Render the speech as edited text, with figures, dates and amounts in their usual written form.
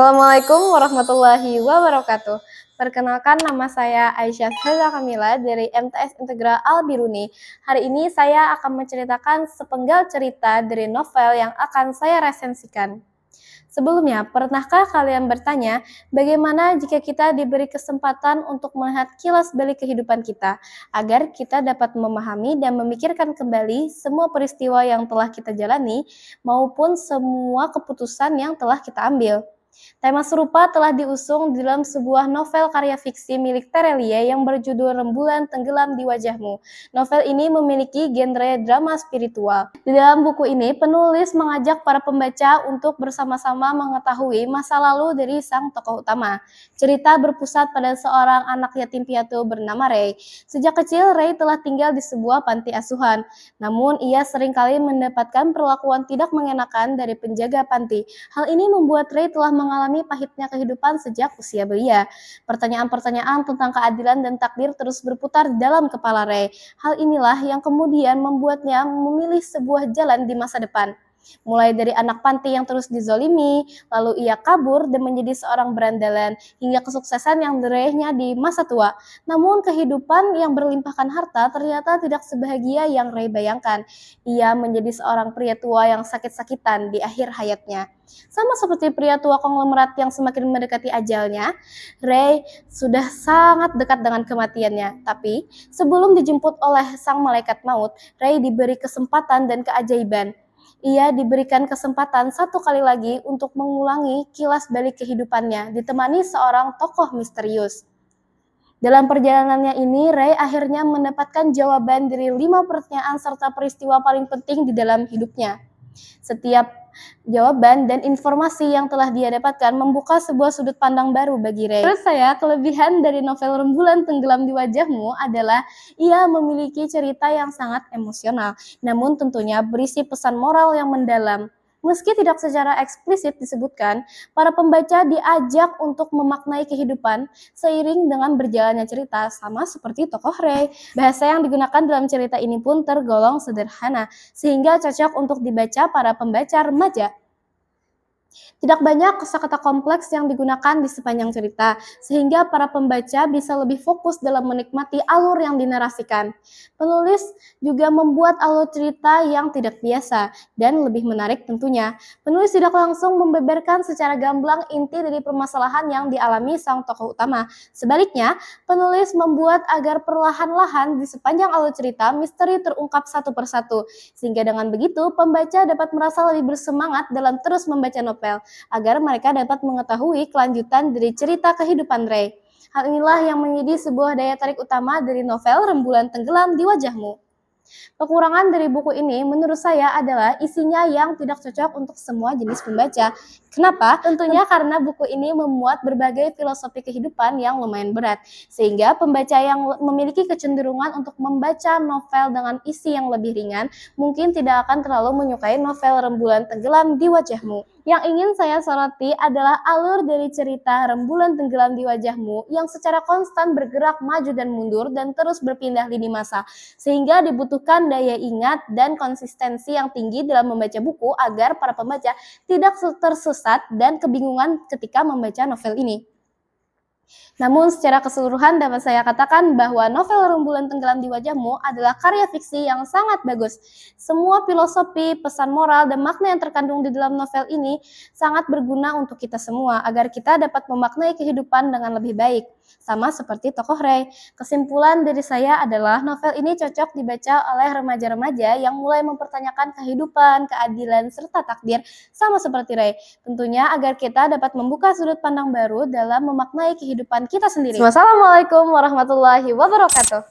Assalamualaikum warahmatullahi wabarakatuh. Perkenalkan, nama saya Aisyah Heza Kamila dari MTS Integral Al-Biruni. Hari ini saya akan menceritakan sepenggal cerita dari novel yang akan saya resensikan. Sebelumnya, pernahkah kalian bertanya, bagaimana jika kita diberi kesempatan untuk melihat kilas balik kehidupan kita, agar kita dapat memahami dan memikirkan kembali semua peristiwa yang telah kita jalani, maupun semua keputusan yang telah kita ambil? Tema serupa telah diusung dalam sebuah novel karya fiksi milik Terelie yang berjudul Rembulan Tenggelam di Wajahmu. Novel ini memiliki genre drama spiritual. Di dalam buku ini, penulis mengajak para pembaca untuk bersama-sama mengetahui masa lalu dari sang tokoh utama. Cerita berpusat pada seorang anak yatim piatu bernama Ray. Sejak kecil, Ray telah tinggal di sebuah panti asuhan. Namun, ia seringkali mendapatkan perlakuan tidak mengenakan dari penjaga panti. Hal ini membuat Ray telah mengalami pahitnya kehidupan sejak usia belia. Pertanyaan-pertanyaan tentang keadilan dan takdir terus berputar di dalam kepala Ray. Hal inilah yang kemudian membuatnya memilih sebuah jalan di masa depan. Mulai dari anak panti yang terus dizolimi, lalu ia kabur dan menjadi seorang berandalan, hingga kesuksesan yang diraihnya di masa tua. Namun kehidupan yang berlimpahkan harta ternyata tidak sebahagia yang Ray bayangkan. Ia menjadi seorang pria tua yang sakit-sakitan di akhir hayatnya. Sama seperti pria tua konglomerat yang semakin mendekati ajalnya, Ray sudah sangat dekat dengan kematiannya. Tapi sebelum dijemput oleh sang malaikat maut, Ray diberi kesempatan dan keajaiban. Ia diberikan kesempatan satu kali lagi untuk mengulangi kilas balik kehidupannya, ditemani seorang tokoh misterius. Dalam perjalanannya ini, Ray akhirnya mendapatkan jawaban dari 5 pertanyaan serta peristiwa paling penting di dalam hidupnya. Setiap jawaban dan informasi yang telah dia dapatkan membuka sebuah sudut pandang baru bagi Ray. Menurut saya, kelebihan dari novel Rembulan Tenggelam di Wajahmu adalah ia memiliki cerita yang sangat emosional, namun tentunya berisi pesan moral yang mendalam. Meski tidak secara eksplisit disebutkan, para pembaca diajak untuk memaknai kehidupan seiring dengan berjalannya cerita, sama seperti tokoh Ray. Bahasa yang digunakan dalam cerita ini pun tergolong sederhana, sehingga cocok untuk dibaca para pembaca remaja. Tidak banyak kosakata kompleks yang digunakan di sepanjang cerita, sehingga para pembaca bisa lebih fokus dalam menikmati alur yang dinarasikan. Penulis juga membuat alur cerita yang tidak biasa dan lebih menarik tentunya. Penulis tidak langsung membeberkan secara gamblang inti dari permasalahan yang dialami sang tokoh utama. Sebaliknya, penulis membuat agar perlahan-lahan di sepanjang alur cerita misteri terungkap satu persatu, sehingga dengan begitu pembaca dapat merasa lebih bersemangat dalam terus membaca novel, agar mereka dapat mengetahui kelanjutan dari cerita kehidupan Ray. Hal inilah yang menjadi sebuah daya tarik utama dari novel Rembulan Tenggelam di Wajahmu. Kekurangan dari buku ini menurut saya adalah isinya yang tidak cocok untuk semua jenis pembaca. Kenapa? Tentunya karena buku ini memuat berbagai filosofi kehidupan yang lumayan berat, sehingga pembaca yang memiliki kecenderungan untuk membaca novel dengan isi yang lebih ringan mungkin tidak akan terlalu menyukai novel Rembulan Tenggelam di Wajahmu. Yang ingin saya soroti adalah alur dari cerita Rembulan Tenggelam di Wajahmu yang secara konstan bergerak maju dan mundur dan terus berpindah lini masa, sehingga dibutuhkan daya ingat dan konsistensi yang tinggi dalam membaca buku agar para pembaca tidak tersesat dan kebingungan ketika membaca novel ini. Namun secara keseluruhan dapat saya katakan bahwa novel Rembulan Tenggelam di Wajahmu adalah karya fiksi yang sangat bagus. Semua filosofi, pesan moral, dan makna yang terkandung di dalam novel ini sangat berguna untuk kita semua agar kita dapat memaknai kehidupan dengan lebih baik. Sama seperti tokoh Ray. Kesimpulan dari saya adalah novel ini cocok dibaca oleh remaja-remaja yang mulai mempertanyakan kehidupan, keadilan, serta takdir, sama seperti Ray. Tentunya agar kita dapat membuka sudut pandang baru dalam memaknai kehidupan kita sendiri. Wassalamualaikum warahmatullahi wabarakatuh.